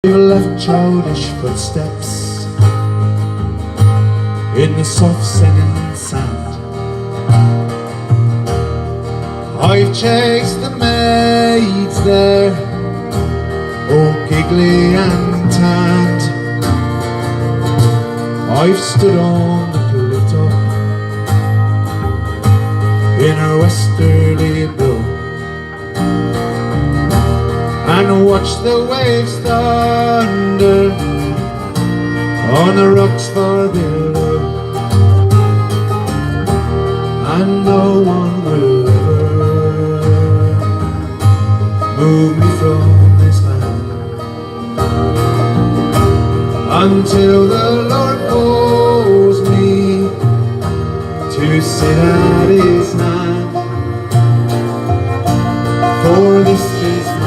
We've left childish footsteps in the soft singing sand. I've chased the maids there, all giggly and tanned. I've stood on the cliff top in a westerly bill and watch the waves thunder on the rocks far below, and no one will ever move me from this land until the Lord calls me to sit at His hand. For this is my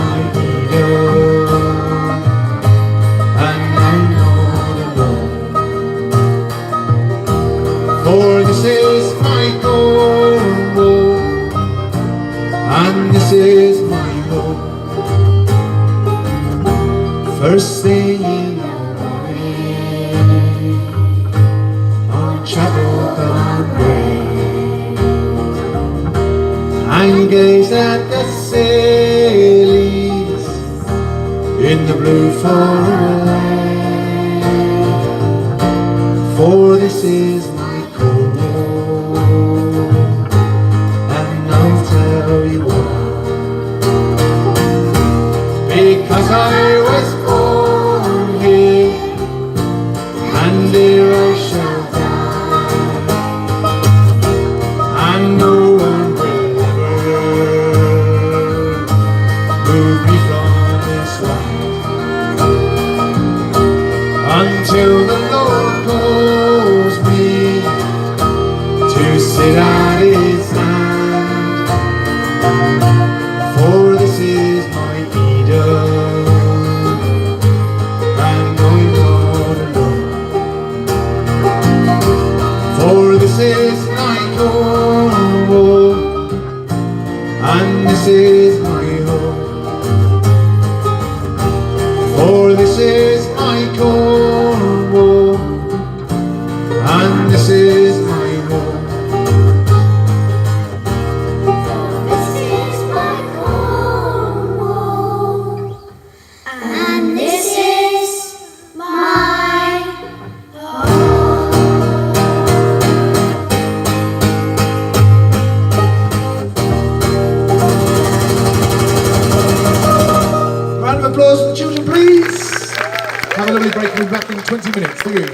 and I'm not alone. For this is my goal, and this is my hope. First thing in the morning, on chapel dawn gray, and gaze at the sailings in the blue far away. For this is my call, and I'll tell you why. Because I was born here, and here I shall die, and no one will ever move me from this land until the Lord calls me to sit at His hand. For this is my Eden, and I'm not alone. For this is my goal, and this is my hope. For this is my goal, and this is my hope. This is my goal, and this is my hope. Round of applause for the children, please. Have a lovely break. We'll be back in 20 minutes. See you.